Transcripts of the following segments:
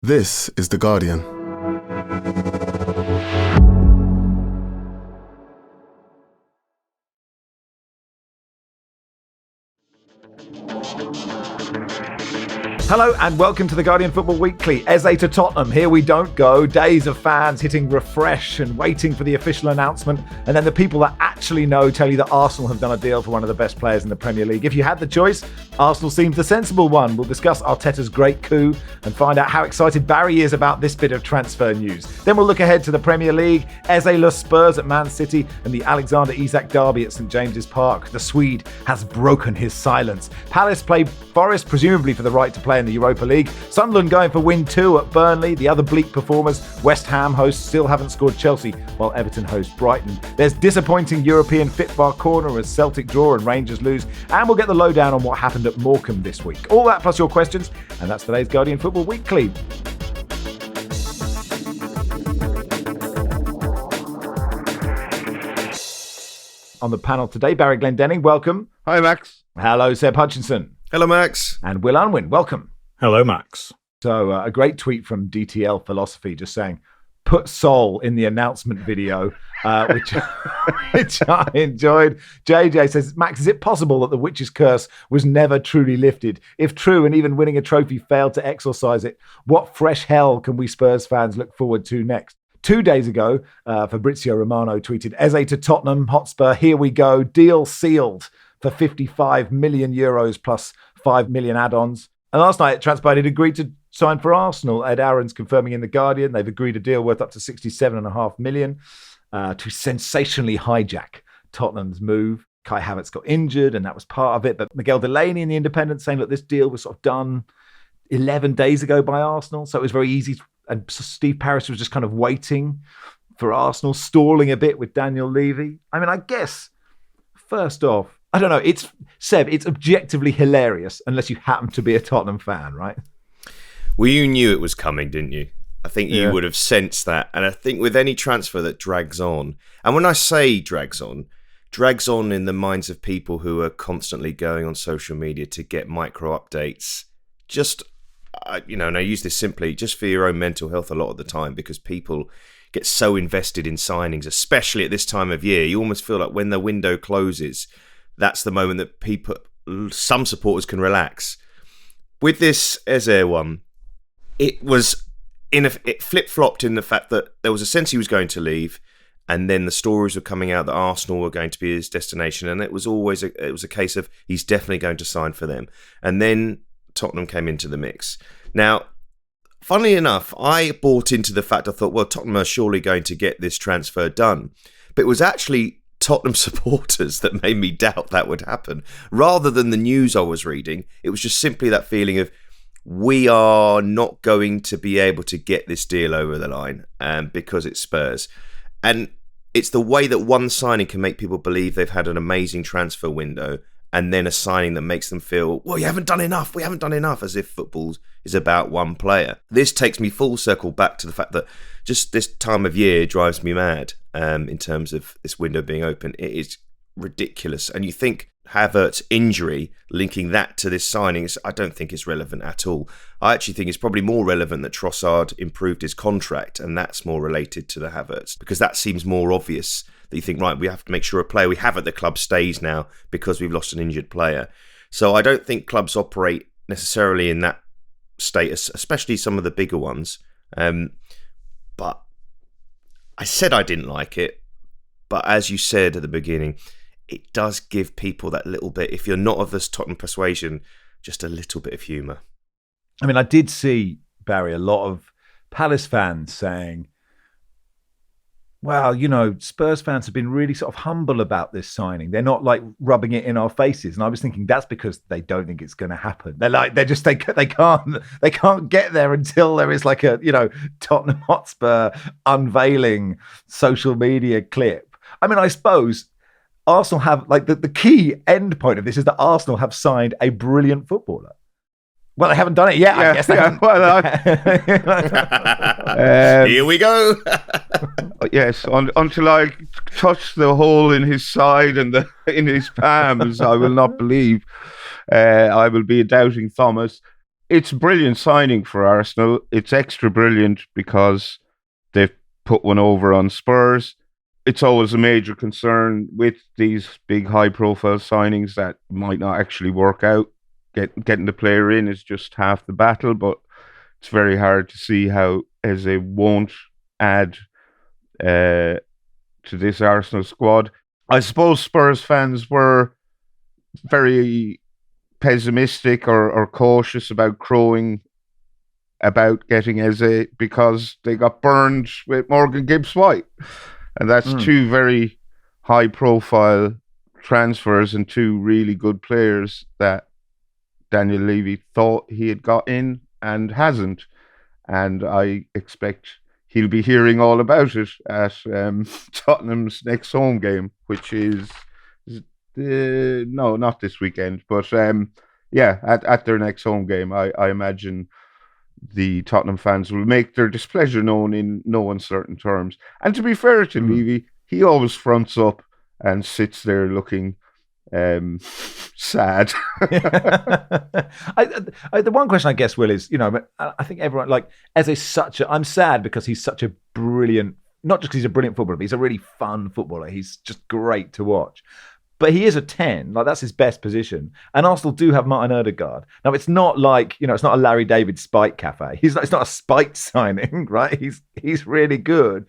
This is The Guardian. Hello and welcome to The Guardian Football Weekly. Eze to Tottenham, here we don't go. Days of fans hitting refresh and waiting for the official announcement. And then the people that actually know tell you that Arsenal have done a deal for one of the best players in the Premier League. If you had the choice, Arsenal seems the sensible one. We'll discuss Arteta's great coup and find out how excited Barry is about this bit of transfer news. Then we'll look ahead to the Premier League, Eze loves Spurs at Man City and the Alexander Isak derby at St James's Park. The Swede has broken his silence. Palace play Forest, presumably for the right to play in the Europa League. Sunderland going for win 2 at Burnley. The other bleak performers, West Ham hosts, still haven't scored Chelsea, while Everton host Brighton. There's disappointing European Fitbar corner as Celtic draw and Rangers lose. And we'll get the lowdown on what happened at Morecambe this week. All that plus your questions, and that's today's Guardian Football Weekly. On the panel today, Barry Glendenning, welcome. Hi, Max. Hello, Seb Hutchinson. Hello, Max. And Will Unwin, welcome. Hello, Max. So a great tweet from DTL Philosophy just saying, put soul in the announcement video, which I enjoyed. JJ says, Max, is it possible that the witch's curse was never truly lifted? If true, and even winning a trophy failed to exorcise it, what fresh hell can we Spurs fans look forward to next? 2 days ago, Fabrizio Romano tweeted, Eze to Tottenham Hotspur, here we go, deal sealed for 55 million euros plus 5 million add-ons. And last night, it transpired he'd agreed to sign for Arsenal. Ed Aaron's confirming in The Guardian they've agreed a deal worth up to 67.5 million to sensationally hijack Tottenham's move. Kai Havertz got injured, and that was part of it. But Miguel Delaney in The Independent saying, look, this deal was sort of done 11 days ago by Arsenal, so it was very easy. And Steve Parish was just kind of waiting for Arsenal, stalling a bit with Daniel Levy. I mean, I guess, first off, I don't know, it's objectively hilarious unless you happen to be a Tottenham fan, right? Well, you knew it was coming, didn't you? I think you would have sensed that. And I think with any transfer that drags on, and when I say drags on in the minds of people who are constantly going on social media to get micro updates, just, and I use this simply just for your own mental health a lot of the time, because people get so invested in signings, especially at this time of year. You almost feel like when the window closes, that's the moment that some supporters can relax. With this Eze one, it flip-flopped in the fact that there was a sense he was going to leave, and then the stories were coming out that Arsenal were going to be his destination, and it was a case of he's definitely going to sign for them. And then Tottenham came into the mix. Now, funnily enough, I bought into the fact, I thought, well, Tottenham are surely going to get this transfer done. But it was actually Tottenham supporters that made me doubt that would happen. Rather than the news I was reading, it was just simply that feeling of, we are not going to be able to get this deal over the line because it's Spurs. And it's the way that one signing can make people believe they've had an amazing transfer window, and then a signing that makes them feel, well, we haven't done enough, as if football is about one player. This takes me full circle back to the fact that just this time of year drives me mad in terms of this window being open. It is ridiculous. And you think Havertz's injury, linking that to this signing, I don't think it's relevant at all. I actually think it's probably more relevant that Trossard improved his contract, and that's more related to the Havertz, because that seems more obvious. That you think, right, we have to make sure a player we have at the club stays now because we've lost an injured player. So I don't think clubs operate necessarily in that status, especially some of the bigger ones. But I said I didn't like it. But as you said at the beginning, it does give people that little bit, if you're not of this Tottenham persuasion, just a little bit of humour. I mean, I did see, Barry, a lot of Palace fans saying, well, Spurs fans have been really sort of humble about this signing. They're not like rubbing it in our faces. And I was thinking that's because they don't think it's going to happen. They can't get there until there is like a, Tottenham Hotspur unveiling social media clip. I mean, I suppose Arsenal have the key end point of this is that Arsenal have signed a brilliant footballer. Well, they haven't done it yet. I guess they haven't. Here we go. Yes, until I touch the hole in his side and in his palms, I will not believe. I will be a doubting Thomas. it's a brilliant signing for Arsenal. It's extra brilliant because they've put one over on Spurs. It's always a major concern with these big high-profile signings that might not actually work out. Getting the player in is just half the battle, but it's very hard to see how Eze won't add to this Arsenal squad. I suppose Spurs fans were very pessimistic or cautious about crowing about getting Eze because they got burned with Morgan Gibbs-White. And that's two very high-profile transfers and two really good players that Daniel Levy thought he had got in and hasn't. And I expect he'll be hearing all about it at Tottenham's next home game, which is no, not this weekend, but at their next home game. I imagine the Tottenham fans will make their displeasure known in no uncertain terms. And to be fair to Levy, he always fronts up and sits there looking sad. The one question I guess, Will, is, I think everyone, like, I'm sad because he's such a brilliant, not just because he's a brilliant footballer, but he's a really fun footballer. He's just great to watch. But he is a 10, like that's his best position. And Arsenal do have Martin Ødegaard. Now, it's not like, it's not a Larry David spite cafe. It's not a spite signing, right? He's really good.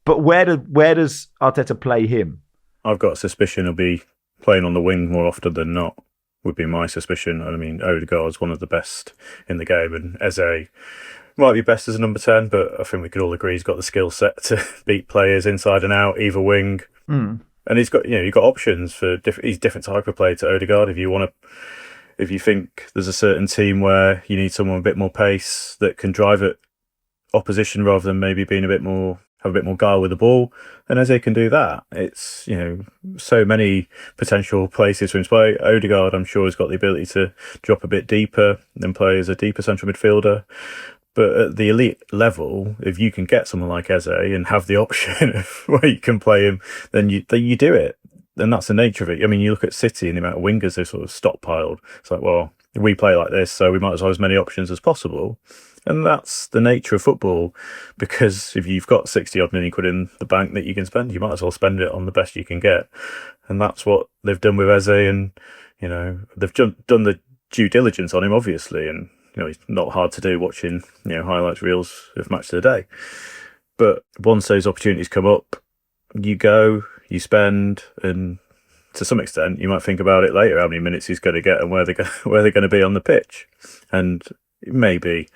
But where does Arteta play him? I've got a suspicion he'll be playing on the wing more often than not, would be my suspicion. I mean, Ødegaard's one of the best in the game, and Eze might be best as a number 10, but I think we could all agree he's got the skill set to beat players inside and out, either wing. And he's got, you've got options for he's a different type of player to Ødegaard. If you think there's a certain team where you need someone with a bit more pace that can drive at opposition rather than maybe being have a bit more guile with the ball, then Eze can do that. It's, so many potential places for him to play. Ødegaard, I'm sure, has got the ability to drop a bit deeper and play as a deeper central midfielder. But at the elite level, if you can get someone like Eze and have the option of where you can play him, then you do it. And that's the nature of it. I mean, you look at City and the amount of wingers they've sort of stockpiled. It's like, well, we play like this, so we might as well have as many options as possible. And that's the nature of football, because if you've got 60-odd million quid in the bank that you can spend, you might as well spend it on the best you can get. And that's what they've done with Eze, and, they've done the due diligence on him, obviously, and it's not hard to do watching, highlights reels of Match of the Day. But once those opportunities come up, you go, you spend, and to some extent, you might think about it later, how many minutes he's going to get and where they're going to be on the pitch. And maybe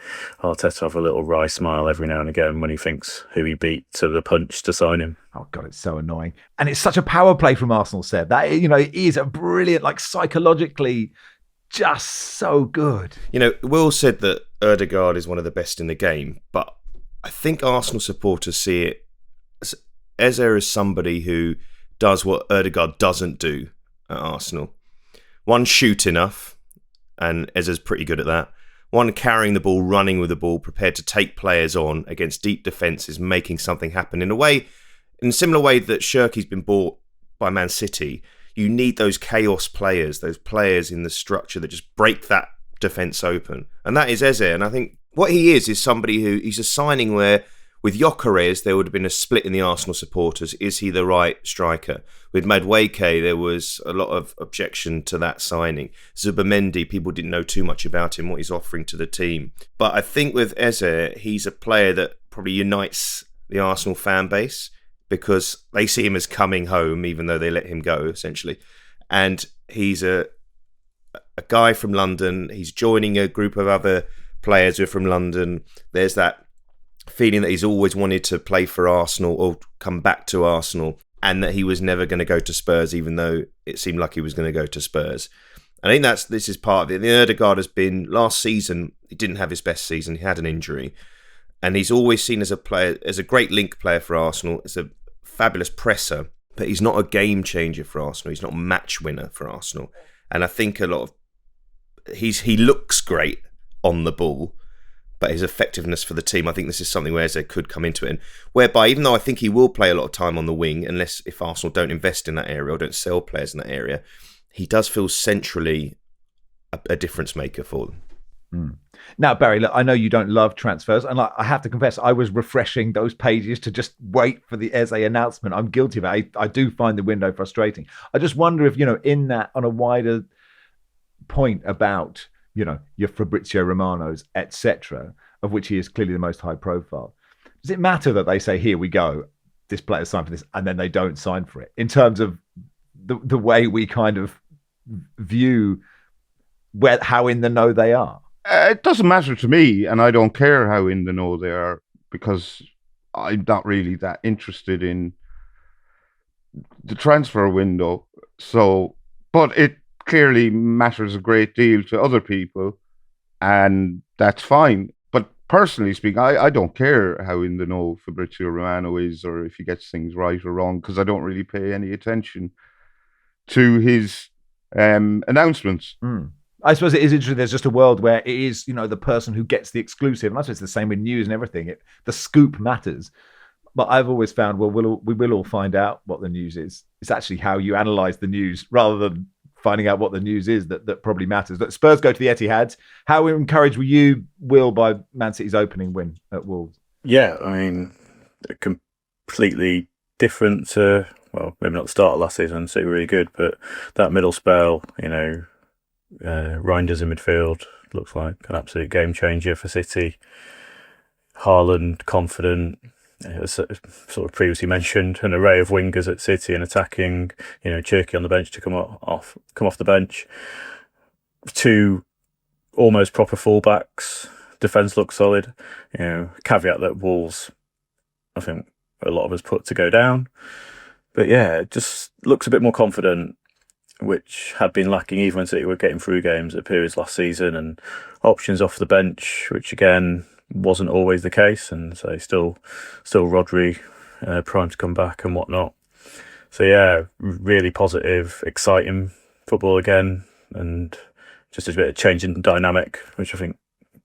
Arteta have a little wry smile every now and again when he thinks who he beat to the punch to sign him. Oh God, it's so annoying. And it's such a power play from Arsenal, Seb. That, it is a brilliant, like, psychologically just so good. Will said that Ødegaard is one of the best in the game, but I think Arsenal supporters see it as Eze as somebody who does what Ødegaard doesn't do at Arsenal. One, shoot enough, and Eze's pretty good at that. One, carrying the ball, running with the ball, prepared to take players on against deep defences, making something happen in a similar way that Shirky's been bought by Man City. You need those chaos players, those players in the structure that just break that defence open. And that is Eze. And I think what he is somebody he's a signing where with Gyökeres, there would have been a split in the Arsenal supporters. Is he the right striker? With Madueke, there was a lot of objection to that signing. Zubimendi, people didn't know too much about him, what he's offering to the team. But I think with Eze, he's a player that probably unites the Arsenal fan base, because they see him as coming home, even though they let him go, essentially. And he's a guy from London. He's joining a group of other players who are from London. There's that feeling that he's always wanted to play for Arsenal or come back to Arsenal, and that he was never going to go to Spurs, even though it seemed like he was going to go to Spurs. And I think this is part of it. The Ødegaard has been, last season, he didn't have his best season. He had an injury. And he's always seen as a player, as a great link player for Arsenal, as a fabulous presser, but he's not a game changer for Arsenal. He's not a match winner for Arsenal. And I think a lot of he looks great on the ball, but his effectiveness for the team, I think this is something where Eze could come into it. And whereby, even though I think he will play a lot of time on the wing, if Arsenal don't invest in that area or don't sell players in that area, he does feel centrally a difference maker for them. Now, Barry, look, I know you don't love transfers, and I have to confess, I was refreshing those pages to just wait for the Eze announcement. I'm guilty of it. I do find the window frustrating. I just wonder if, in that, on a wider point about, your Fabrizio Romanos, etc., of which he is clearly the most high profile, does it matter that they say, here we go, this player's signed for this, and then they don't sign for it, in terms of the way we kind of view how in the know they are? It doesn't matter to me, and I don't care how in the know they are, because I'm not really that interested in the transfer window. So, but it clearly matters a great deal to other people, and that's fine. But personally speaking, I don't care how in the know Fabrizio Romano is, or if he gets things right or wrong, because I don't really pay any attention to his announcements. I suppose it is interesting. There's just a world where it is, the person who gets the exclusive. And I suppose it's the same with news and everything. The scoop matters. But I've always found, we will all find out what the news is. It's actually how you analyse the news rather than finding out what the news is that probably matters. But Spurs go to the Etihad. How encouraged were you, Will, by Man City's opening win at Wolves? Yeah, I mean, completely different to, well, maybe not the start of last season, City were really good, but that middle spell, Reinders in midfield looks like an absolute game changer for City. Haaland confident, as sort of previously mentioned, an array of wingers at City and attacking. Cherky on the bench to come off the bench. 2 almost proper fullbacks. Defence looks solid. Caveat that Wolves, I think a lot of us put to go down, but yeah, it just looks a bit more confident, which had been lacking even when City were getting through games at periods last season, and options off the bench, which again wasn't always the case, and so still Rodri primed to come back and whatnot. So yeah, really positive, exciting football again, and just a bit of change in dynamic, which I think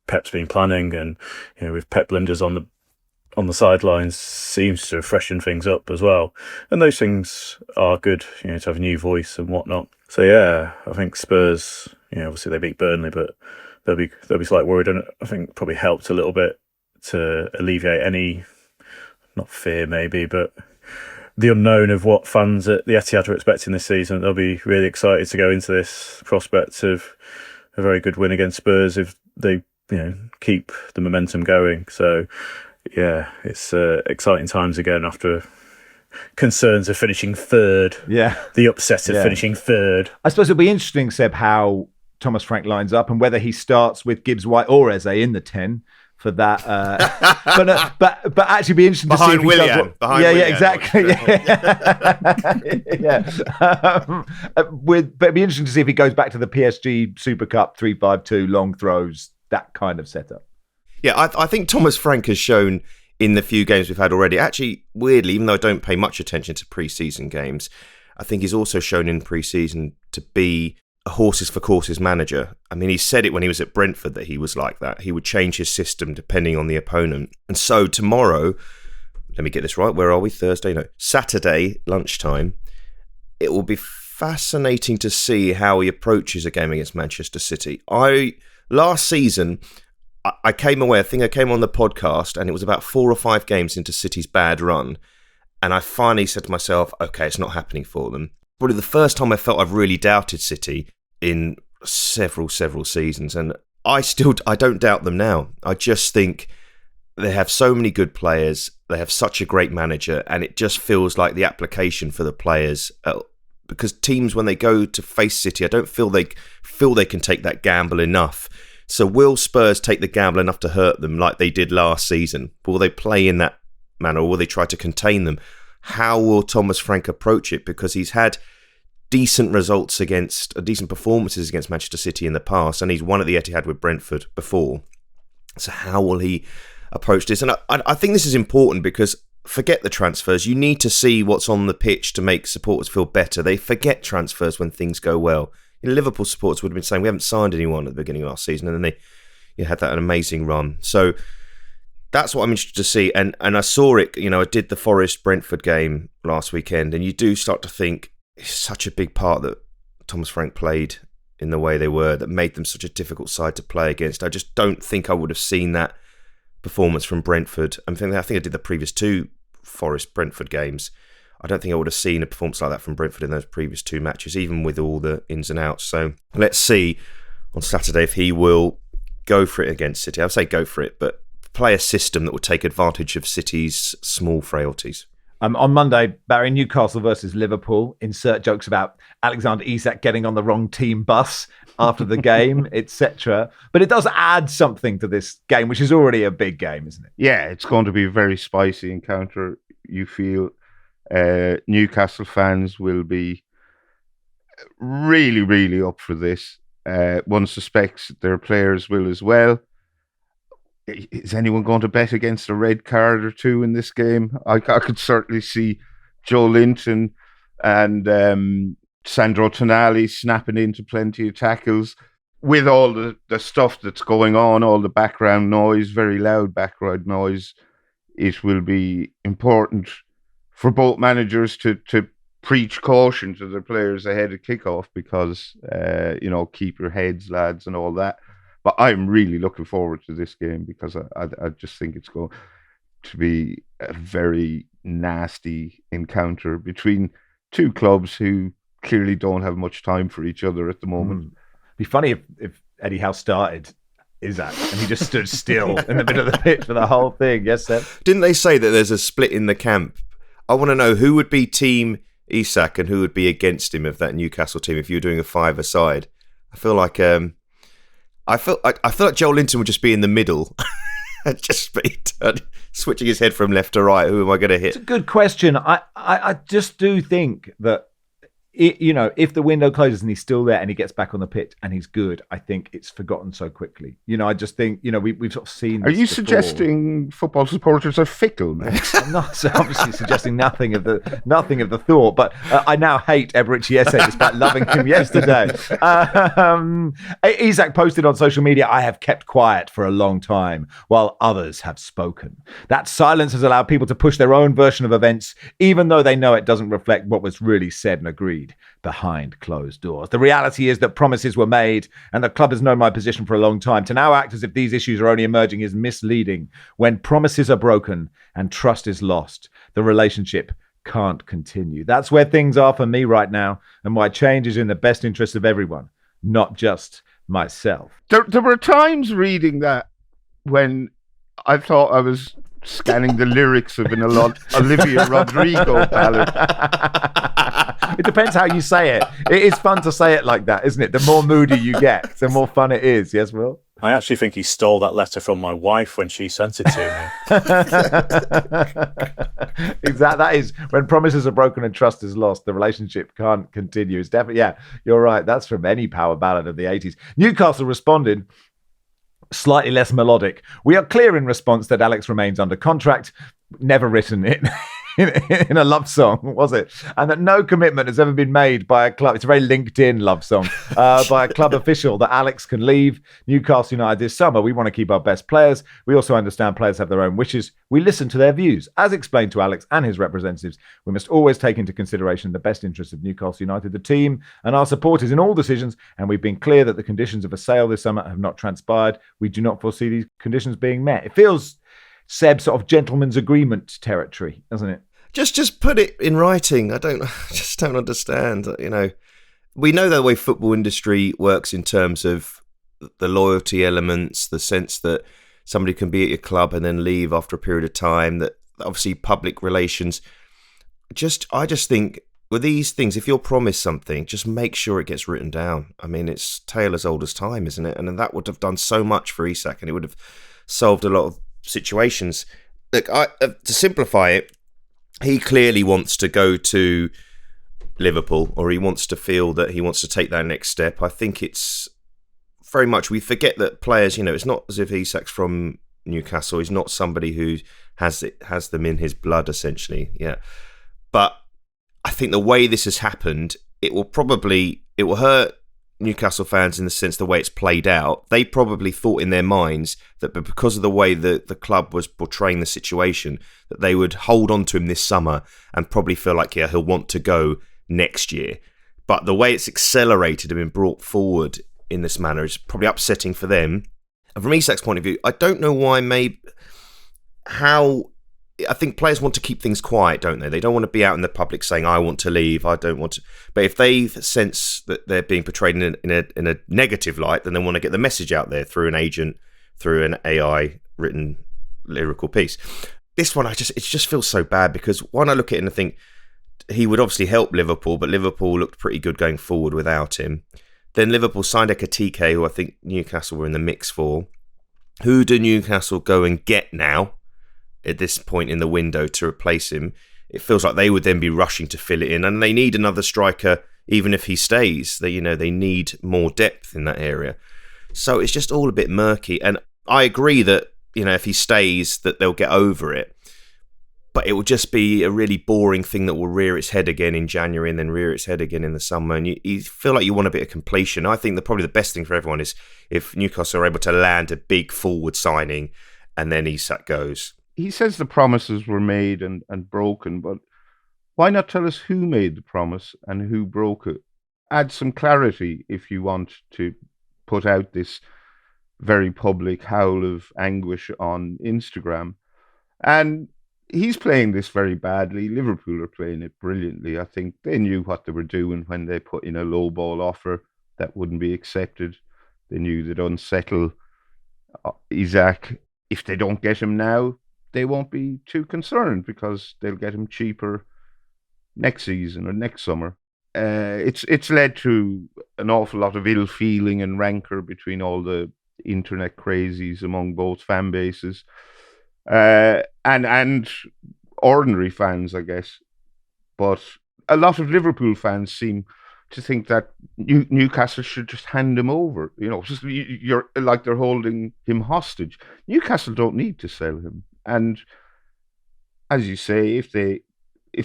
Pep's been planning, and with Pep Linders on the sidelines seems to have freshened things up as well. And those things are good, to have a new voice and whatnot. So yeah, I think Spurs, obviously they beat Burnley, but they'll be slightly worried, and I think probably helped a little bit to alleviate any, not fear maybe, but the unknown of what fans at the Etihad are expecting this season. They'll be really excited to go into this prospect of a very good win against Spurs if they, keep the momentum going. So yeah, it's exciting times again after concerns of finishing third. Yeah. The upset of finishing third. I suppose it'll be interesting, Seb, how Thomas Frank lines up and whether he starts with Gibbs White or Eze in the 10 for that. But actually be interesting to see if he Willian. does Willian. Exactly. But it'd be interesting to see if he goes back to the PSG Super Cup 3-5-2 long throws, that kind of setup. Yeah, I think Thomas Frank has shown in the few games we've had already, actually, weirdly, even though I don't pay much attention to pre-season games, I think he's also shown in pre-season to be a horses for courses manager. I mean, he said it when he was at Brentford that he was like that. He would change his system depending on the opponent. And so tomorrow, let me get this right, where are we? Thursday? No, Saturday lunchtime, it will be fascinating to see how he approaches a game against Manchester City. Last season, I came away, I think I came on the podcast, and it was about 4 or 5 games into City's bad run. And I finally said to myself, okay, it's not happening for them. Probably the first time I felt I've really doubted City in several seasons. And I don't doubt them now. I just think they have so many good players. They have such a great manager. And it just feels like the application for the players, because teams, when they go to face City, I don't feel they can take that gamble enough. So will Spurs take the gamble enough to hurt them like they did last season? Will they play in that manner, or will they try to contain them? How will Thomas Frank approach it? Because he's had decent performances against Manchester City in the past, and he's won at the Etihad with Brentford before. So how will he approach this? And I think this is important, because forget the transfers. You need to see what's on the pitch to make supporters feel better. They forget transfers when things go well. Liverpool supporters would have been saying we haven't signed anyone at the beginning of last season, and then they had that an amazing run. So that's what I'm interested to see. And I saw it, I did the Forest Brentford game last weekend, and you do start to think it's such a big part that Thomas Frank played in the way they were that made them such a difficult side to play against. I just don't think I would have seen that performance from Brentford. I think I did the previous 2 Forest-Brentford games. I don't think I would have seen a performance like that from Brentford in those previous 2 matches, even with all the ins and outs. So let's see on Saturday if he will go for it against City. I would say go for it, but play a system that will take advantage of City's small frailties. On Monday, Barry, Newcastle versus Liverpool. Insert jokes about Alexander Isak getting on the wrong team bus after the game, etc. But it does add something to this game, which is already a big game, isn't it? Yeah, it's going to be a very spicy encounter. You feel Newcastle fans will be really, really up for this. One suspects their players will as well. Is anyone going to bet against a red card or 2 in this game? I could certainly see Joe Linton and Sandro Tonali snapping into plenty of tackles with all the stuff that's going on, all the background noise, very loud background noise. It will be important for both managers to preach caution to their players ahead of kickoff because, keep your heads, lads, and all that. But I'm really looking forward to this game because I just think it's going to be a very nasty encounter between 2 clubs who clearly don't have much time for each other at the moment. It'd be funny if Eddie Howe started Isak and he just stood still in the middle of the pitch for the whole thing. Yes, Seb? Didn't they say that there's a split in the camp? I want to know who would be team Isak and who would be against him of that Newcastle team if you were doing a 5-a-side. I feel like I feel like Joel Linton would just be in the middle, just be switching his head from left to right. Who am I going to hit? It's a good question. I just do think that if the window closes and he's still there and he gets back on the pitch and he's good, I think it's forgotten so quickly. I just think we've sort of seen. Are you suggesting football supporters are fickle, Max? I'm not obviously suggesting nothing of the thought, but I now hate Eberechi Eze despite loving him yesterday. Isak posted on social media, "I have kept quiet for a long time while others have spoken. That silence has allowed people to push their own version of events, even though they know it doesn't reflect what was really said and agreed behind closed doors. The reality is that promises were made, and the club has known my position for a long time. To now act as if these issues are only emerging is misleading. When promises are broken and trust is lost, the relationship can't continue. That's where things are for me right now, and why change is in the best interest of everyone, not just myself." There were times reading that when I thought I was scanning the lyrics of an Olivia Rodrigo ballad. It depends how you say it. It is fun to say it like that, isn't it? The more moody you get, the more fun it is. Yes, Will? I actually think he stole that letter from my wife when she sent it to me. Exactly. That is when promises are broken and trust is lost, the relationship can't continue. It's definitely, yeah, you're right. That's from any power ballad of the 80s. Newcastle responded slightly less melodic. "We are clear in response that Alex remains under contract." Never written in a love song, was it? "And that no commitment has ever been made by a club." It's a very LinkedIn love song. By a club official that Alex can leave Newcastle United this summer. "We want to keep our best players. We also understand players have their own wishes. We listen to their views. As explained to Alex and his representatives, we must always take into consideration the best interests of Newcastle United, the team, and our supporters in all decisions. And we've been clear that the conditions of a sale this summer have not transpired. We do not foresee these conditions being met." It feels, Seb, sort of gentleman's agreement territory, doesn't it? Just put it in writing. I just don't understand. We know the way football industry works in terms of the loyalty elements, the sense that somebody can be at your club and then leave after a period of time, that obviously public relations. I just think with these things, if you're promised something, just make sure it gets written down. I mean, it's tale as old as time, isn't it? And that would have done so much for Isak, and it would have solved a lot of situations. Look, to simplify it, he clearly wants to go to Liverpool, or he wants to feel that he wants to take that next step. I think it's very much, we forget that players, it's not as if Isak's from Newcastle. He's not somebody who has them in his blood, essentially. Yeah. But I think the way this has happened, it will hurt Newcastle fans in the sense the way it's played out. They probably thought in their minds that because of the way the club was portraying the situation, that they would hold on to him this summer and probably feel like, yeah, he'll want to go next year. But the way it's accelerated and been brought forward in this manner is probably upsetting for them. And from Isak's point of view, I don't know why, I think players want to keep things quiet, don't they? They don't want to be out in the public saying, I want to leave, I don't want to. But if they sense that they're being portrayed in a negative light, then they want to get the message out there through an agent, through an AI written lyrical piece. This one, it just feels so bad, because when I look at it and I think he would obviously help Liverpool, but Liverpool looked pretty good going forward without him. Then Liverpool signed Ekatike, who I think Newcastle were in the mix for. Who do Newcastle go and get now at this point in the window to replace him? It feels like they would then be rushing to fill it in, and they need another striker, even if he stays. They need more depth in that area. So it's just all a bit murky. And I agree that, if he stays, that they'll get over it. But it will just be a really boring thing that will rear its head again in January and then rear its head again in the summer. And you feel like you want a bit of completion. I think that probably the best thing for everyone is if Newcastle are able to land a big forward signing and then Isak goes. He says the promises were made and broken, but why not tell us who made the promise and who broke it? Add some clarity if you want to put out this very public howl of anguish on Instagram. And he's playing this very badly. Liverpool are playing it brilliantly. I think they knew what they were doing when they put in a low ball offer that wouldn't be accepted. They knew they'd unsettle Isak. If they don't get him now, they won't be too concerned because they'll get him cheaper next season or next summer. It's led to an awful lot of ill feeling and rancor between all the internet crazies among both fan bases. And ordinary fans, I guess. But a lot of Liverpool fans seem to think that Newcastle should just hand him over. You're like they're holding him hostage. Newcastle don't need to sell him. And as you say, if the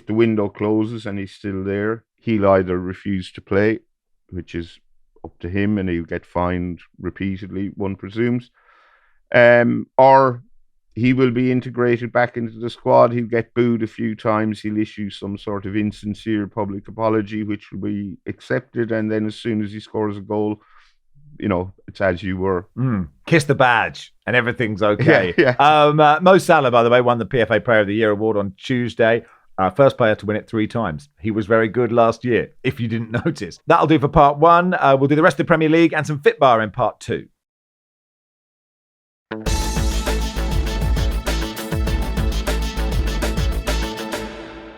window closes and he's still there, he'll either refuse to play, which is up to him, and he'll get fined repeatedly, one presumes, or he will be integrated back into the squad. He'll get booed a few times. He'll issue some sort of insincere public apology, which will be accepted. And then as soon as he scores a goal, it's as you were. Kiss the badge and everything's okay. Yeah. Mo Salah, by the way, won the PFA Player of the Year award on Tuesday. First player to win it 3 times. He was very good last year, if you didn't notice. That'll do for part 1. We'll do the rest of the Premier League and some Fitbar in part 2.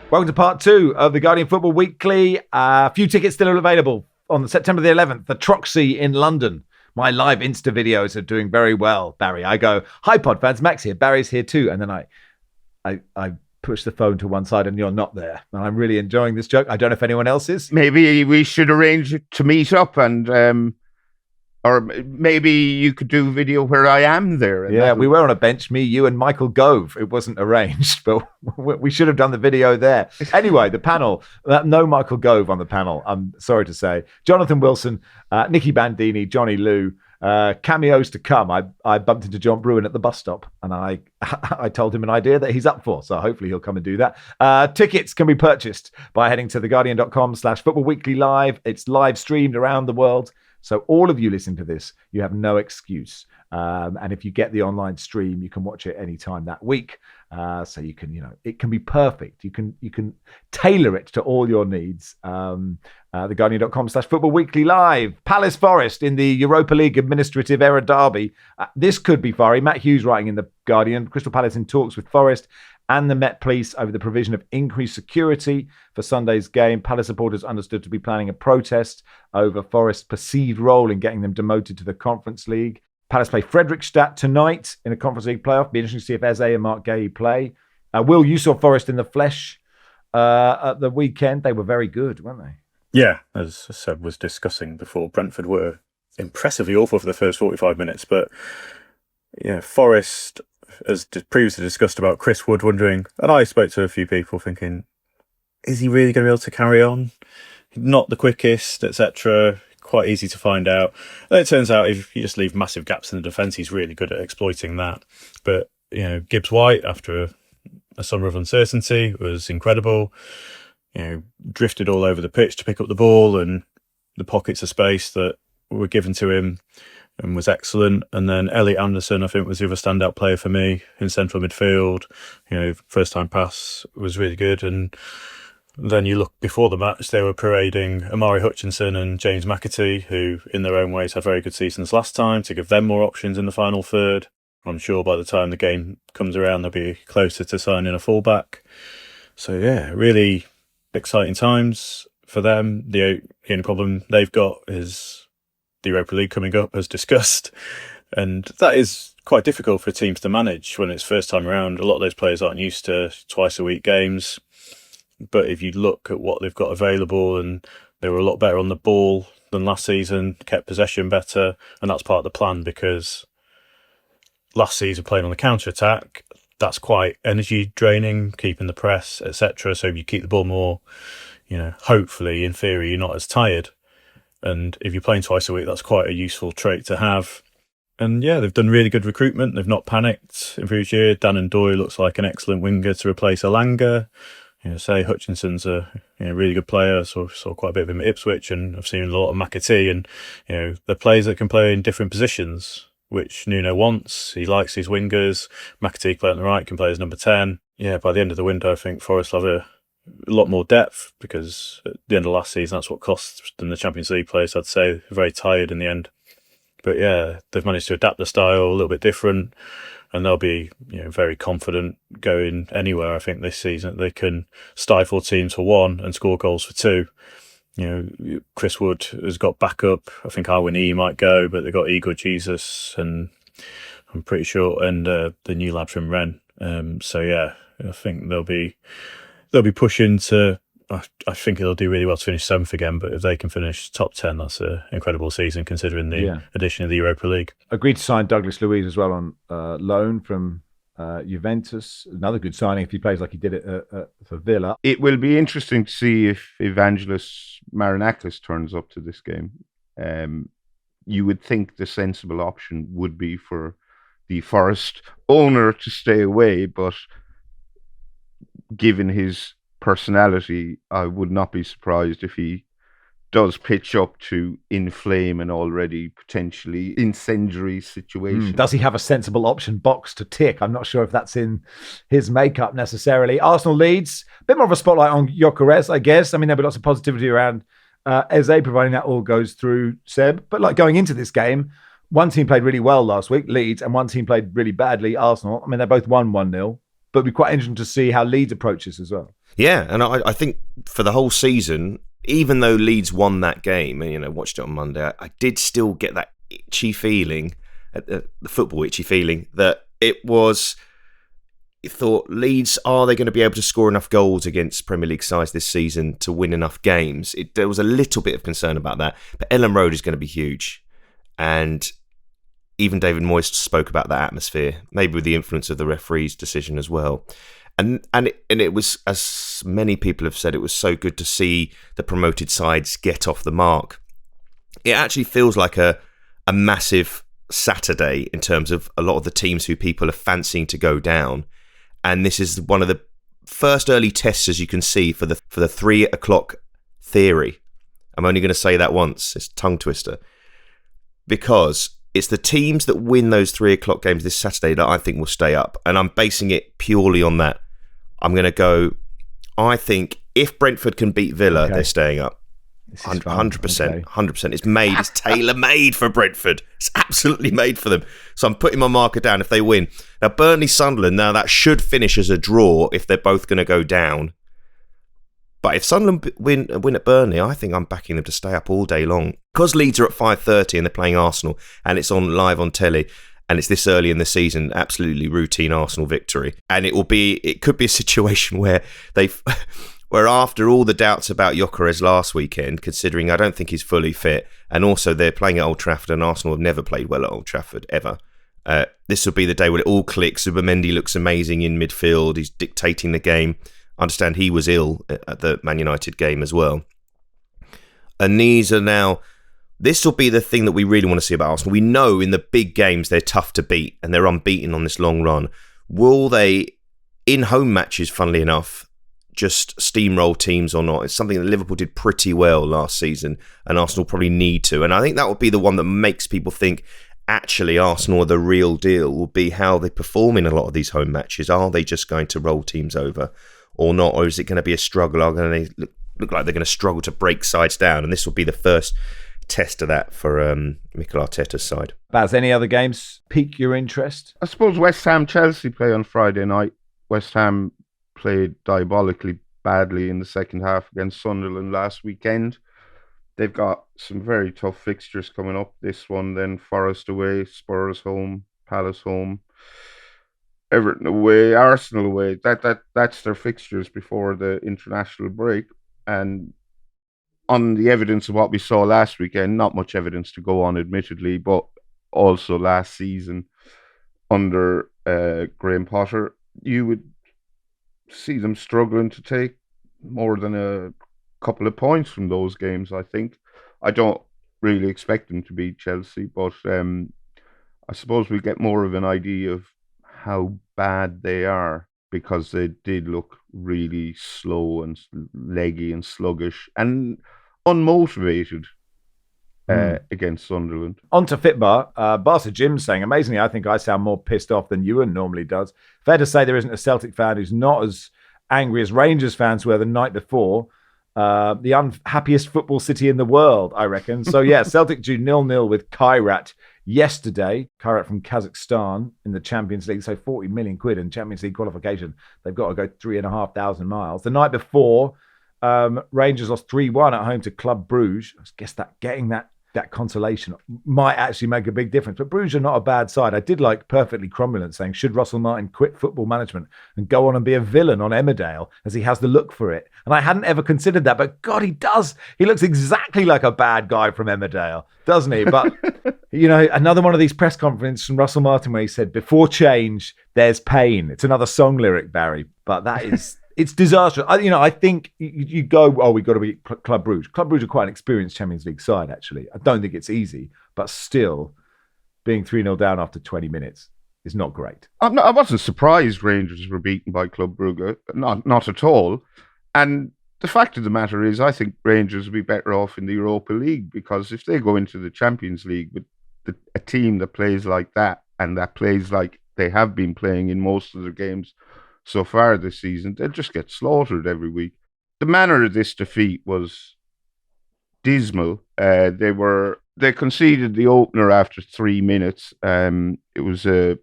Welcome to part 2 of the Guardian Football Weekly. A few tickets still available on September the 11th, the Troxy in London. My live Insta videos are doing very well, Barry. I go, hi pod fans, Max here, Barry's here too. And then I push the phone to one side and you're not there. And I'm really enjoying this joke. I don't know if anyone else is. Maybe we should arrange to meet up and... Or maybe you could do a video where I am there. Yeah, we were on a bench, me, you, and Michael Gove. It wasn't arranged, but we should have done the video there. Anyway, the panel. No Michael Gove on the panel, I'm sorry to say. Jonathan Wilson, Nicky Bandini, Johnny Liu. Cameos to come. I bumped into John Bruin at the bus stop and I told him an idea that he's up for. So hopefully he'll come and do that. Tickets can be purchased by heading to theguardian.com/footballweeklylive. It's live streamed around the world. So all of you listening to this, you have no excuse. And if you get the online stream, you can watch it anytime that week. So you can, it can be perfect. You can tailor it to all your needs. theguardian.com/footballweeklylive. Palace Forest in the Europa League Administrative Error Derby. This could be fiery. Matt Hughes writing in The Guardian. Crystal Palace in talks with Forest and the Met Police over the provision of increased security for Sunday's game. Palace supporters understood to be planning a protest over Forest's perceived role in getting them demoted to the Conference League. Palace play Fredrikstad tonight in a Conference League playoff. Be interesting to see if Eze and Mark Gay play. Will, you saw Forest in the flesh at the weekend. They were very good, weren't they? Yeah, as Seb was discussing before, Brentford were impressively awful for the first 45 minutes. But yeah, Forest, as previously discussed about Chris Wood, wondering, and I spoke to a few people thinking, is he really going to be able to carry on? Not the quickest, etc. Quite easy to find out. And it turns out if you just leave massive gaps in the defence, he's really good at exploiting that. But, Gibbs White, after a summer of uncertainty, was incredible. drifted all over the pitch to pick up the ball, and the pockets of space that were given to him and was excellent. And then Elliot Anderson, I think, was the other standout player for me in central midfield. First time pass was really good. And then you look before the match, they were parading Amari Hutchinson and James McAtee, who in their own ways had very good seasons last time, to give them more options in the final third. I'm sure by the time the game comes around, they'll be closer to signing a fullback. So yeah, really exciting times for them. The only problem they've got is the Europa League coming up, as discussed, and that is quite difficult for teams to manage when it's first time around. A lot of those players aren't used to twice a week games, but if you look at what they've got available, and they were a lot better on the ball than last season, kept possession better, and that's part of the plan, because last season playing on the counter-attack, that's quite energy draining, keeping the press, etc. So if you keep the ball more, hopefully in theory you're not as tired. And if you're playing twice a week, that's quite a useful trait to have. And yeah, they've done really good recruitment. They've not panicked in previous year. Dan and Doyle looks like an excellent winger to replace Alanga. Say Hutchinson's a really good player. Saw quite a bit of him at Ipswich, and I've seen a lot of McAtee. And they're players that can play in different positions, which Nuno wants. He likes his wingers. McAtee play on the right, can play as number 10. Yeah, by the end of the window, I think Forest will have a lot more depth, because at the end of last season, that's what cost them the Champions League place. I'd say very tired in the end. But yeah, they've managed to adapt the style a little bit different, and they'll be very confident going anywhere. I think this season they can stifle teams for 1 and score goals for 2. Chris Wood has got backup. I think Unwin might go, but they've got Igor Jesus, and I'm pretty sure, and the new lad from Rennes. So yeah, I think they'll be pushing to. I think they'll do really well to finish 7th again, but if they can finish top 10, that's an incredible season considering the addition of the Europa League. Agreed to sign Douglas Luiz as well on loan from Juventus. Another good signing if he plays like he did it for Villa. It will be interesting to see if Evangelos Marinakis turns up to this game. You would think the sensible option would be for the Forest owner to stay away, but given his personality, I would not be surprised if he does pitch up to inflame an already potentially incendiary situation. Does he have a sensible option box to tick? I'm not sure if that's in his makeup necessarily. Arsenal Leeds, a bit more of a spotlight on Gyökeres, I guess. I mean, there'll be lots of positivity around Eze, providing that all goes through Seb. But like going into this game, one team played really well last week, Leeds, and one team played really badly, Arsenal. I mean, they both won 1-0, but it'd be quite interesting to see how Leeds approaches as well. Yeah, and I think for the whole season, even though Leeds won that game, and watched it on Monday, I did still get that itchy feeling, the football itchy feeling, that it was. You thought, Leeds, are they going to be able to score enough goals against Premier League sides this season to win enough games? There was a little bit of concern about that, but Ellen Road is going to be huge, and even David Moyes spoke about that atmosphere, maybe with the influence of the referee's decision as well. And it was, as many people have said, it was so good to see the promoted sides get off the mark. It actually feels like a massive Saturday in terms of a lot of the teams who people are fancying to go down. And this is one of the first early tests, as you can see, for the 3 o'clock theory. I'm only going to say that once. It's a tongue twister. Because it's the teams that win those 3 o'clock games this Saturday that I think will stay up. And I'm basing it purely on that. I'm going to go, I think if Brentford can beat Villa, they're staying up. 100%. 100%. It's made. It's tailor-made for Brentford. It's absolutely made for them. So I'm putting my marker down if they win. Now, Burnley-Sunderland, now that should finish as a draw if they're both going to go down. But if Sunderland win at Burnley, I think I'm backing them to stay up all day long. Because Leeds are at 5:30 and they're playing Arsenal, and it's on live on telly, and it's this early in the season, absolutely routine Arsenal victory. And it could be a situation where where after all the doubts about Gyökeres last weekend, considering I don't think he's fully fit, and also they're playing at Old Trafford, and Arsenal have never played well at Old Trafford, ever. This will be the day where it all clicks. Zubimendi looks amazing in midfield. He's dictating the game. I understand he was ill at the Man United game as well. And these are now... This will be the thing that we really want to see about Arsenal. We know in the big games they're tough to beat and they're unbeaten on this long run. Will they, in home matches, funnily enough, just steamroll teams or not. It's something that Liverpool did pretty well last season, and Arsenal probably need to. And I think that would be the one that makes people think, actually, Arsenal are the real deal, will be how they perform in a lot of these home matches. Are they just going to roll teams over or not? Or is it going to be a struggle? Are they look like they're going to struggle to break sides down? And this will be the first test of that for Mikael Arteta's side. Baz, any other games pique your interest? I suppose West Ham-Chelsea play on Friday night. West Ham played diabolically badly in the second half against Sunderland last weekend. They've got some very tough fixtures coming up. This one, then Forest away, Spurs home, Palace home, Everton away, Arsenal away. That's their fixtures before the international break. And on the evidence of what we saw last weekend, not much evidence to go on, admittedly, but also last season under Graham Potter, you would see them struggling to take more than a couple of points from those games, I think. I don't really expect them to beat Chelsea, but I suppose we get more of an idea of how bad they are, because they did look really slow and leggy and sluggish and unmotivated against Sunderland. On to Fitbar. Barca Jim saying, amazingly, I think I sound more pissed off than Ewan normally does. Fair to say there isn't a Celtic fan who's not as angry as Rangers fans were the night before. The unhappiest football city in the world, I reckon. So, yeah, Celtic drew 0-0 with Kairat yesterday. Kairat from Kazakhstan in the Champions League. So 40 million quid in Champions League qualification. They've got to go 3,500 miles. The night before, Rangers lost 3-1 at home to Club Bruges. I guess that getting that consolation might actually make a big difference. But Bruges are not a bad side. I did like Perfectly Cromulent saying, should Russell Martin quit football management and go on and be a villain on Emmerdale, as he has the look for it? And I hadn't ever considered that, but God, he does. He looks exactly like a bad guy from Emmerdale, doesn't he? But, you know, another one of these press conferences from Russell Martin where he said, before change, there's pain. It's another song lyric, Barry. But that is... It's disastrous. I think you go, we've got to beat Club Bruges. Club Bruges are quite an experienced Champions League side, actually. I don't think it's easy, but still, being 3-0 down after 20 minutes is not great. I wasn't surprised Rangers were beaten by Club Brugge, not at all. And the fact of the matter is, I think Rangers would be better off in the Europa League, because if they go into the Champions League with a team that plays like that, and that plays like they have been playing in most of their games so far this season, they'll just get slaughtered every week. The manner of this defeat was dismal. They conceded the opener after 3 minutes. It was a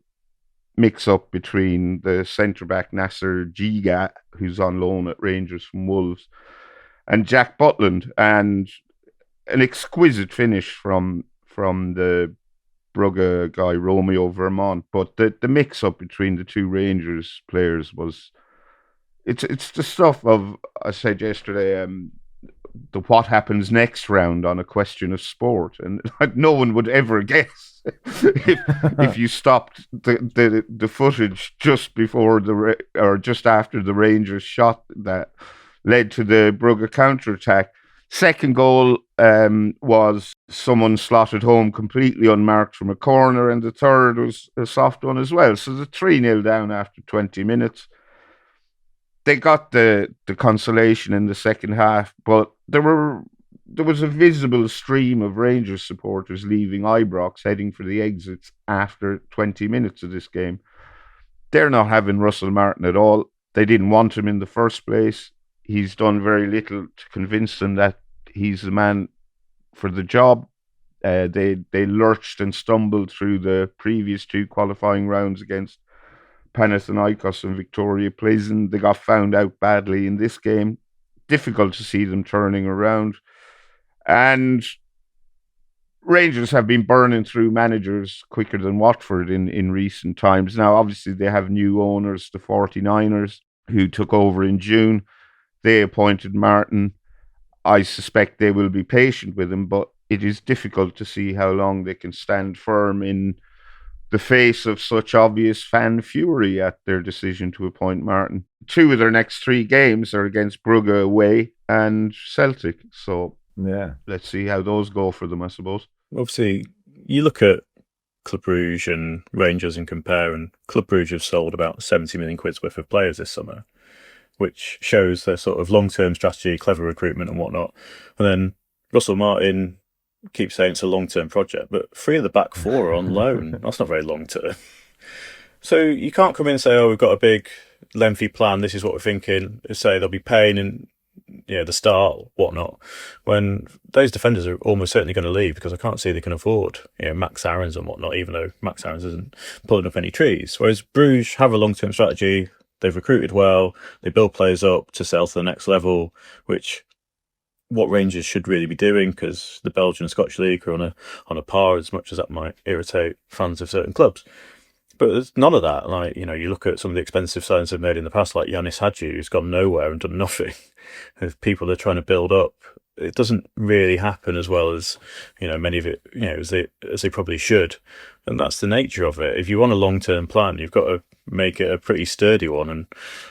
mix-up between the centre-back Nasser Giga, who's on loan at Rangers from Wolves, and Jack Butland, and an exquisite finish from the Brugge guy, Romeo Vermont. But the mix-up between the two Rangers players was... It's the stuff of, I said yesterday, the what happens next round on A Question of Sport. And no one would ever guess if you stopped the footage just before or just after the Rangers shot that led to the Brugge counter-attack. Second goal was someone slotted home completely unmarked from a corner, and the third was a soft one as well. So the 3-0 down after 20 minutes. They got the consolation in the second half, but there was a visible stream of Rangers supporters leaving Ibrox, heading for the exits after 20 minutes of this game. They're not having Russell Martin at all. They didn't want him in the first place. He's done very little to convince them that he's the man for the job. They lurched and stumbled through the previous two qualifying rounds against Panathinaikos and Victoria Pleasant. They got found out badly in this game. Difficult to see them turning around. And Rangers have been burning through managers quicker than Watford in recent times. Now, obviously, they have new owners, the 49ers, who took over in June. They appointed Martin. I suspect they will be patient with him, but it is difficult to see how long they can stand firm in the face of such obvious fan fury at their decision to appoint Martin. 2 of their next 3 games are against Brugge away and Celtic. So yeah, let's see how those go for them, I suppose. Obviously, you look at Club Brugge and Rangers and compare, and Club Brugge have sold about 70 million quid's worth of players this summer. which shows their sort of long-term strategy, clever recruitment and whatnot. And then Russell Martin keeps saying it's a long-term project, but 3 of the back 4 are on loan. That's not very long-term. So you can't come in and say, oh, we've got a big, lengthy plan, this is what we're thinking, say there'll be pain in the start, whatnot, when those defenders are almost certainly going to leave because I can't see they can afford Max Aarons and whatnot, even though Max Aarons isn't pulling up any trees. Whereas Bruges have a long-term strategy, they've recruited well, they build players up to sell to the next level, which what Rangers should really be doing, because the Belgian and Scottish League are on a par, as much as that might irritate fans of certain clubs. But there's none of that. Like, you look at some of the expensive signings they've made in the past, like Yanis Hadji, who's gone nowhere and done nothing. If people are trying to build up, it doesn't really happen as well as, many of it, as they probably should. And that's the nature of it. If you want a long-term plan, you've got to make it a pretty sturdy one. And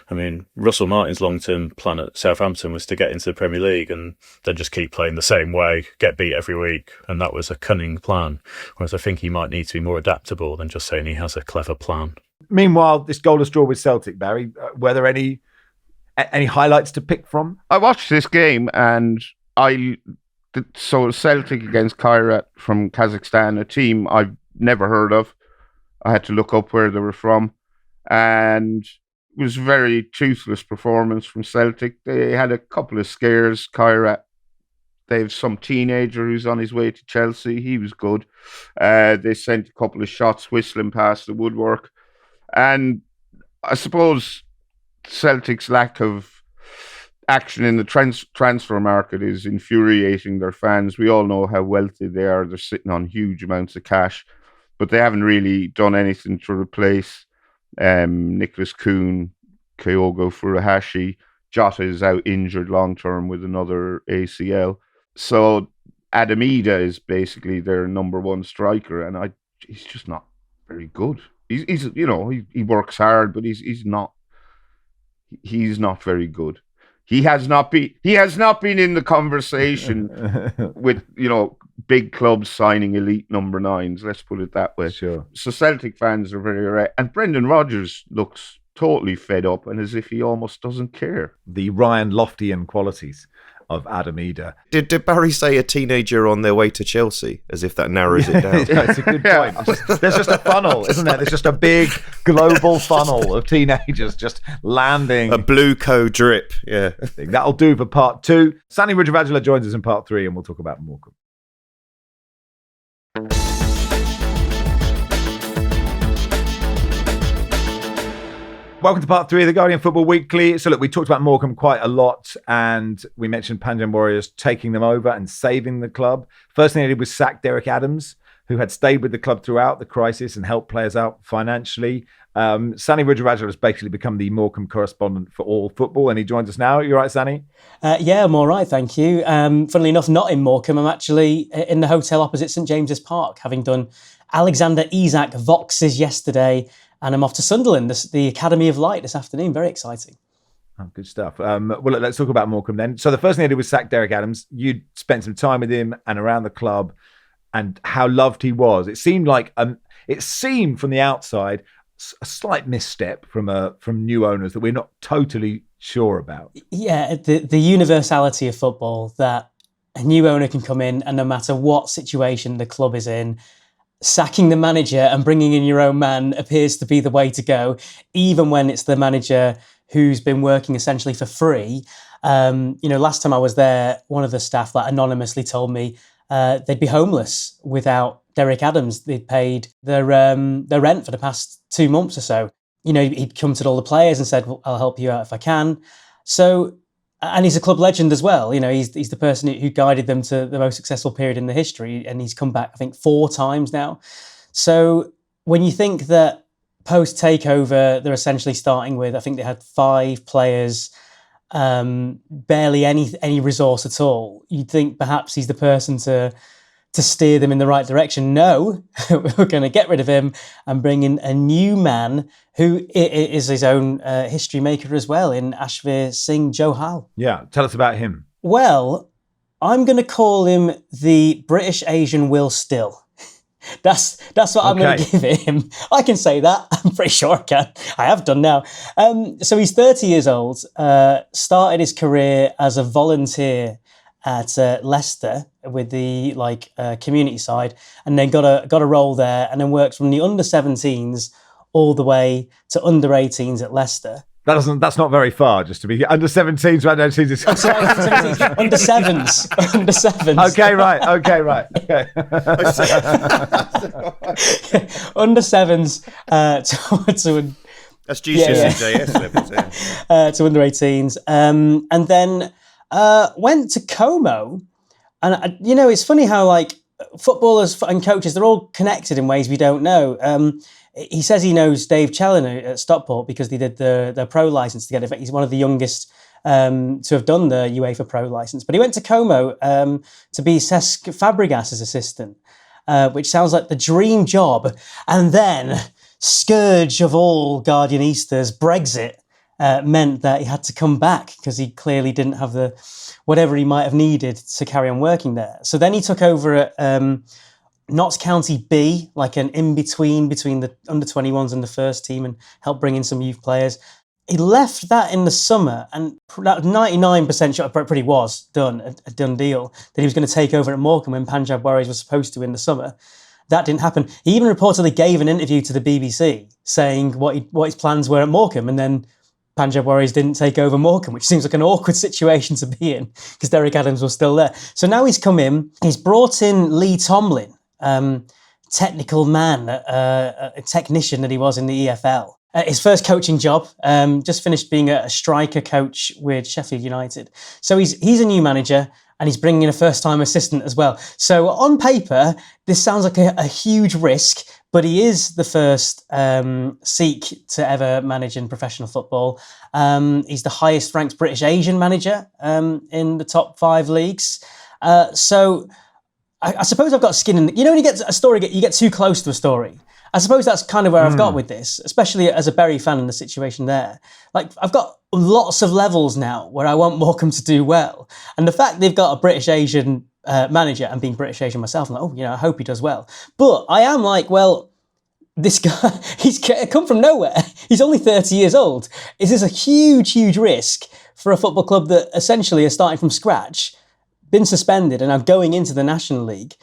I mean, Russell Martin's long-term plan at Southampton was to get into the Premier League and then just keep playing the same way, get beat every week. And that was a cunning plan. Whereas I think he might need to be more adaptable than just saying he has a clever plan. Meanwhile, this goalless draw with Celtic, Barry, were there any highlights to pick from? I watched this game and so Celtic against Kairat from Kazakhstan, a team I've never heard of. I had to look up where they were from. And it was a very toothless performance from Celtic. They had a couple of scares. Kairat, they have some teenager who's on his way to Chelsea. He was good. They sent a couple of shots whistling past the woodwork. And I suppose Celtic's lack of action in the transfer market is infuriating their fans. We all know how wealthy they are. They're sitting on huge amounts of cash, but they haven't really done anything to replace Nicholas Kuhn, Kyogo Furuhashi. Jota is out injured long-term with another ACL. So Adam Ida is basically their number one striker, and he's just not very good. He's he works hard, but he's not very good. He has not been in the conversation with, big clubs signing elite number 9s. Let's put it that way. Sure. So Celtic fans are very right. And Brendan Rodgers looks totally fed up and as if he almost doesn't care. The Ryan Loftian qualities of Adam Ida. Did Barry say a teenager on their way to Chelsea? As if that narrows it down. That's a good point. There's just a funnel, isn't there? There's just a big global funnel of teenagers just landing. A blue code drip, yeah. That'll do for part 2. Sanny Rudravajhala joins us in part 3 and we'll talk about Morecambe. Welcome to part 3 of the Guardian Football Weekly. So look, we talked about Morecambe quite a lot and we mentioned Panjam Warriors taking them over and saving the club. First thing they did was sack Derek Adams, who had stayed with the club throughout the crisis and helped players out financially. Sanny Rudravajhala has basically become the Morecambe correspondent for all football and he joins us now. You all right, Sanny? Yeah, I'm all right, thank you. Funnily enough, not in Morecambe. I'm actually in the hotel opposite St James's Park, having done Alexander Isak Voxes yesterday. And I'm off to Sunderland, the Academy of Light this afternoon. Very exciting. Oh, good stuff. Well, look, let's talk about Morecambe then. So the first thing I did was sack Derek Adams. You'd spent some time with him and around the club and how loved he was. It seemed from the outside a slight misstep from new owners that we're not totally sure about. Yeah, the universality of football, that a new owner can come in and no matter what situation the club is in, sacking the manager and bringing in your own man appears to be the way to go, even when it's the manager who's been working essentially for free. Last time I was there, one of the staff anonymously told me they'd be homeless without Derek Adams. They'd paid their rent for the past 2 months or so. He'd come to all the players and said, well, I'll help you out if I can. So, and he's a club legend as well. He's the person who guided them to the most successful period in the history, and he's come back, I think, 4 times now. So when you think that post-takeover, they're essentially starting with, I think they had 5 players, barely any resource at all, you'd think perhaps he's the person to steer them in the right direction. No, we're going to get rid of him and bring in a new man who is his own history maker as well, in Ashvir Singh Johal. Yeah, tell us about him. Well, I'm going to call him the British Asian Will Still. That's what I'm going to give him. I can say that. I'm pretty sure I can. I have done now. So he's 30 years old. Started his career as a volunteer at Leicester with the community side, and then got a role there, and then worked from the under 17s all the way to under 18s at Leicester. That's not very far, just to be under 17s, right? Under sevens. Under sevens. Okay, right. Under sevens to That's GCSE JS levels, to under 18s. And then went to Como. And, it's funny how, footballers and coaches, they're all connected in ways we don't know. He says he knows Dave Challoner at Stockport because they did the pro license together. In fact, he's one of the youngest to have done the UEFA pro license. But he went to Como to be Cesc Fabregas's assistant, which sounds like the dream job. And then, scourge of all Guardianistas, Brexit, meant that he had to come back because he clearly didn't have the whatever he might have needed to carry on working there. So then he took over at Notts County B, like an in-between between the under-21s and the first team, and helped bring in some youth players. He left that in the summer, and that 99% shot pretty was done, a done deal, that he was going to take over at Morecambe when Punjab Warriors was supposed to in the summer. That didn't happen. He even reportedly gave an interview to the BBC saying what his plans were at Morecambe, and then Punjab Warriors didn't take over Morecambe, which seems like an awkward situation to be in because Derek Adams was still there. So now he's come in, he's brought in Lee Tomlin, technical man, a technician that he was in the EFL. His first coaching job, just finished being a striker coach with Sheffield United. So he's a new manager, and he's bringing in a first-time assistant as well. So on paper, this sounds like a huge risk, but he is the first Sikh to ever manage in professional football. He's the highest-ranked British Asian manager in the top 5 leagues. So I suppose I've got skin in the... when you get a story, you get too close to a story. I suppose that's kind of where I've got with this, especially as a Bury fan in the situation there. I've got lots of levels now where I want Morecambe to do well. And the fact they've got a British Asian manager, and being British Asian myself, I'm like, I hope he does well. But I am like, well, this guy, he's come from nowhere. He's only 30 years old. Is this a huge, huge risk for a football club that essentially is starting from scratch, been suspended, and are going into the National League?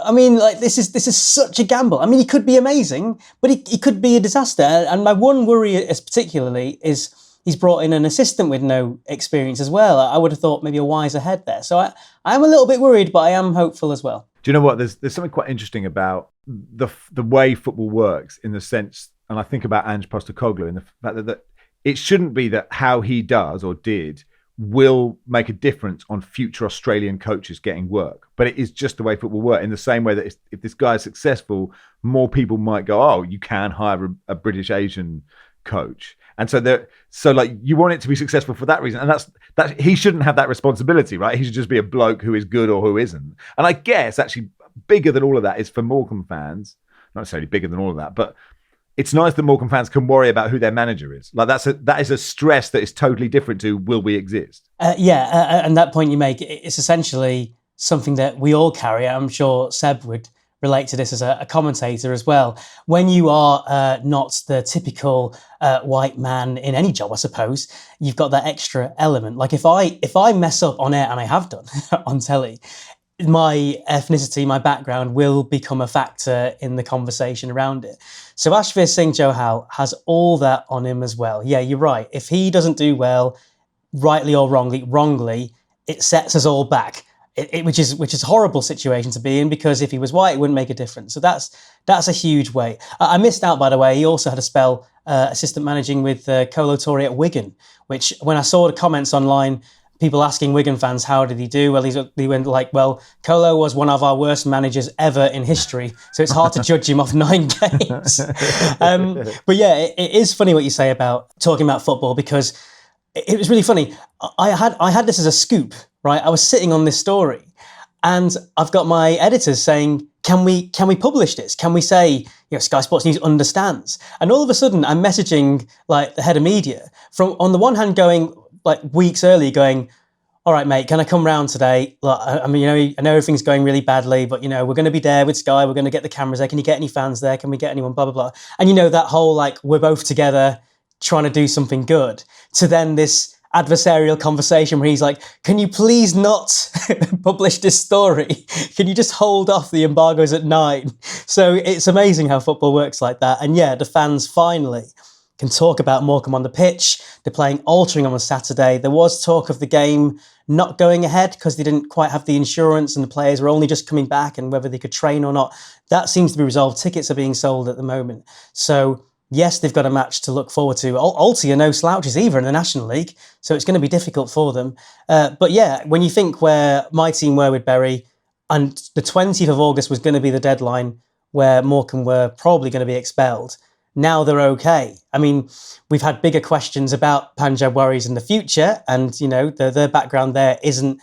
I mean, this is such a gamble. I mean, he could be amazing, but he could be a disaster. And my one worry is particularly is he's brought in an assistant with no experience as well. I would have thought maybe a wiser head there. So I am a little bit worried, but I am hopeful as well. Do you know what? There's something quite interesting about the way football works, in the sense, and I think about Ange Postecoglou, in the fact that it shouldn't be that how he does or did will make a difference on future Australian coaches getting work. But it is just the way football works, in the same way that if this guy is successful, more people might go, oh, you can hire a British Asian coach. And so you want it to be successful for that reason. And that he shouldn't have that responsibility, right? He should just be a bloke who is good or who isn't. And I guess actually bigger than all of that is for Morecambe fans, not necessarily bigger than all of that, but it's nice that Morecambe fans can worry about who their manager is. That is a stress that is totally different to will we exist? And that point you make, it's essentially something that we all carry. I'm sure Seb would relate to this as a commentator as well. When you are not the typical white man in any job, I suppose, you've got that extra element. Like if I mess up on air, and I have done on telly, my ethnicity, my background will become a factor in the conversation around it. So Ashvir Singh Johal has all that on him as well. Yeah, you're right. If he doesn't do well, rightly or wrongly, it sets us all back. Which is a horrible situation to be in, because if he was white, it wouldn't make a difference. So that's a huge way. I missed out, by the way. He also had a spell assistant managing with Kolo Touré at Wigan, which when I saw the comments online, people asking Wigan fans, how did he do? Well, he went like, well, Kolo was one of our worst managers ever in history, so it's hard to judge him off 9 games. But yeah, it is funny what you say about talking about football, because it was really funny. I had this as a scoop, right? I was sitting on this story, and I've got my editors saying, can we publish this? Can we say, Sky Sports News understands? And all of a sudden, I'm messaging like the head of media, from on the one hand going, like weeks early, going, all right, mate, can I come round today? Look, I mean, I know everything's going really badly, but, we're going to be there with Sky. We're going to get the cameras there. Can you get any fans there? Can we get anyone? Blah, blah, blah. And, that whole, we're both together trying to do something good, to then this adversarial conversation where he's like, can you please not publish this story? Can you just hold off the embargoes at 9? So it's amazing how football works like that. And the fans finally can talk about Morecambe on the pitch. They're playing Altrincham on Saturday. There was talk of the game not going ahead because they didn't quite have the insurance and the players were only just coming back and whether they could train or not. That seems to be resolved. Tickets are being sold at the moment. So yes, they've got a match to look forward to. Alti are no slouches either in the National League, so it's going to be difficult for them. But when you think where my team were with Bury, and the 20th of August was going to be the deadline where Morecambe were probably going to be expelled, now they're okay. I mean, we've had bigger questions about Punjab Warriors in the future, and their background there isn't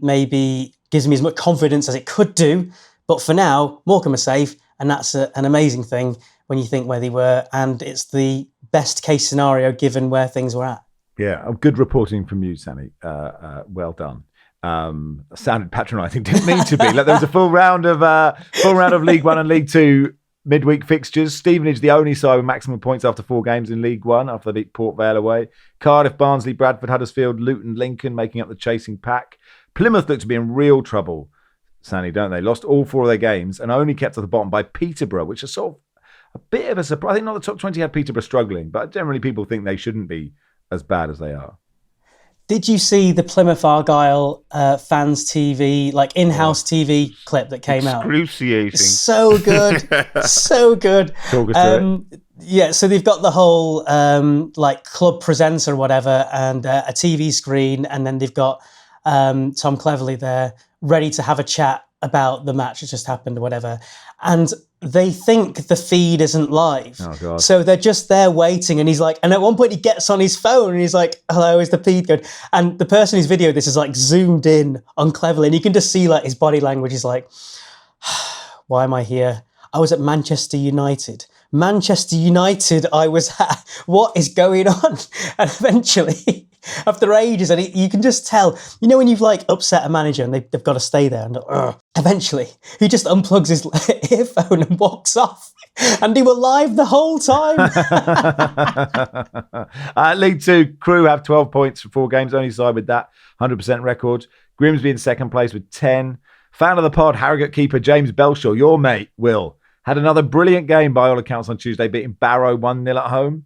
maybe gives me as much confidence as it could do. But for now, Morecambe are safe, and that's an amazing thing when you think where they were, and it's the best case scenario given where things were at. Yeah, good reporting from you, Sanny. Well done. Sounded patronising, didn't mean to be. There was a full round of League One and League Two midweek fixtures. Stevenage, the only side with maximum points after 4 games in League One, after they beat Port Vale away. Cardiff, Barnsley, Bradford, Huddersfield, Luton, Lincoln making up the chasing pack. Plymouth look to be in real trouble, Sanny, don't they? Lost all 4 of their games and only kept at the bottom by Peterborough, which is sort of a bit of a surprise. I think not the top 20 had Peterborough struggling, but generally people think they shouldn't be as bad as they are. Did you see the Plymouth Argyle fans TV, in-house TV clip that came out? Excruciating. So good. So good. Talk us through it. Yeah, so they've got the whole club presenter or whatever and a TV screen, and then they've got Tom Cleverley there ready to have a chat about the match that just happened or whatever. And they think the feed isn't live. Oh, God. So they're just there waiting. And he's like, and at one point he gets on his phone and he's like, hello, is the feed good? And the person who's videoed this is zoomed in on Cleverly. And you can just see his body language is like, why am I here? I was at Manchester United. Manchester United I was at. What is going on? And eventually, after ages, and you can just tell, when you've upset a manager and they've got to stay there, and eventually he just unplugs his earphone and walks off. And they were live the whole time. League Two, Crew have 12 points from 4 games, only side with that 100% record. Grimsby in second place with 10. Fan of the pod, Harrogate keeper James Belshaw, your mate, Will, had another brilliant game by all accounts on Tuesday, beating Barrow 1-0 at home.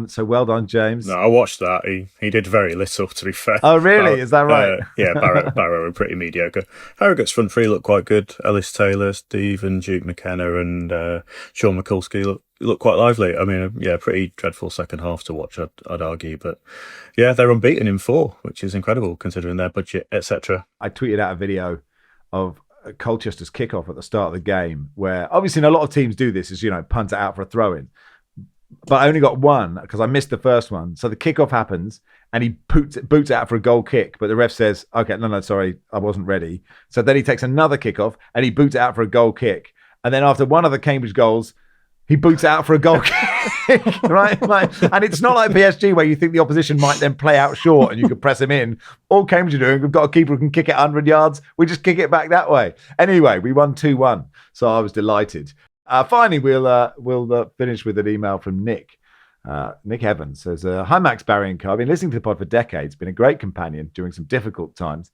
So well done, James. No, I watched that. He did very little, to be fair. Oh, really? Is that right? Yeah, Barrow were pretty mediocre. Harrogate's front three looked quite good. Ellis Taylor, Stephen, Duke McKenna and Sean Mikulski look quite lively. I mean, pretty dreadful second half to watch, I'd argue. But yeah, they're unbeaten in 4, which is incredible considering their budget, etc. I tweeted out a video of Colchester's kickoff at the start of the game where obviously a lot of teams do this is, punt it out for a throw-in. But I only got one because I missed the first one. So the kickoff happens and he boots it out for a goal kick. But the ref says, okay, no, sorry, I wasn't ready. So then he takes another kickoff and he boots it out for a goal kick. And then after one of the Cambridge goals, he boots it out for a goal kick, right? And it's not like PSG where you think the opposition might then play out short and you could press him in. All Cambridge are doing, we've got a keeper who can kick it 100 yards. We just kick it back that way. Anyway, we won 2-1. So I was delighted. Finally, we'll finish with an email from Nick. Nick Evans says, hi, Max, Barry and Co. I've been listening to the pod for decades, been a great companion during some difficult times.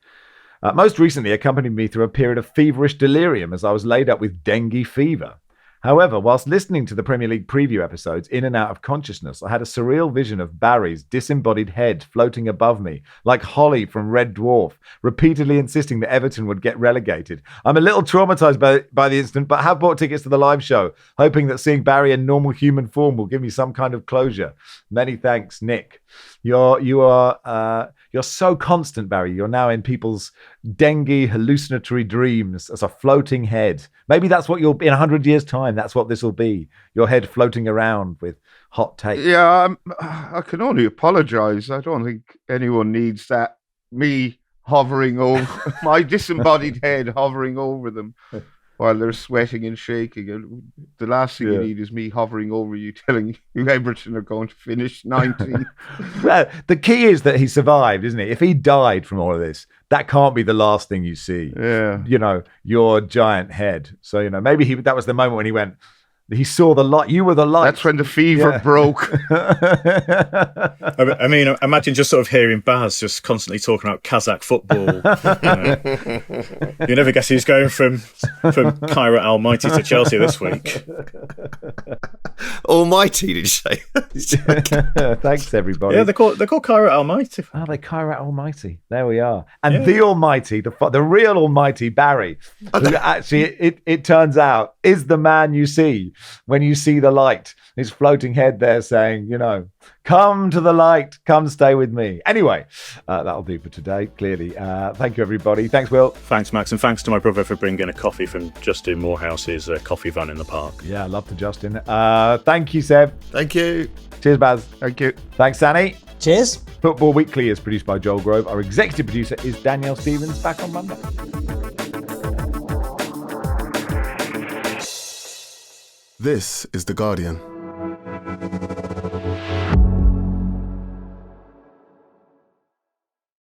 Most recently accompanied me through a period of feverish delirium as I was laid up with dengue fever. However, whilst listening to the Premier League preview episodes in and out of consciousness, I had a surreal vision of Barry's disembodied head floating above me, like Holly from Red Dwarf, repeatedly insisting that Everton would get relegated. I'm a little traumatised by the incident, but have bought tickets to the live show, hoping that seeing Barry in normal human form will give me some kind of closure. Many thanks, Nick. You're so constant, Barry. You're now in people's dengue hallucinatory dreams as a floating head. Maybe that's what you'll be in 100 years' time. That's what this will be. Your head floating around with hot takes. Yeah, I can only apologise. I don't think anyone needs that. Me hovering over my disembodied head, hovering over them. while they're sweating and shaking. And the last thing you need is me hovering over you, telling you Everton are going to finish 19th. Well, the key is that he survived, isn't it? If he died from all of this, that can't be the last thing you see. Yeah. Your giant head. So, maybe that was the moment when he saw the light. You were the light. That's when the fever broke. I mean, imagine just sort of hearing Baz just constantly talking about Kazakh football. You never guess who's going from Kairat Almighty to Chelsea this week. Almighty, did you say? Thanks, everybody. Yeah, they're called Kairat Almighty. Oh, they Kairat Almighty. There we are. And the Almighty, the real Almighty Barry, who actually, it turns out, is the man you see when you see the light. His floating head there saying, come to the light, come stay with me. Anyway, that'll do for today, clearly. Thank you, everybody. Thanks, Will. Thanks, Max. And thanks to my brother for bringing a coffee from Justin Morehouse's coffee van in the park. Yeah, love to Justin. Thank you, Seb. Thank you. Cheers, Baz. Thank you. Thanks, Sanny. Cheers. Football Weekly is produced by Joel Grove. Our executive producer is Danielle Stevens. Back on Monday. This is The Guardian.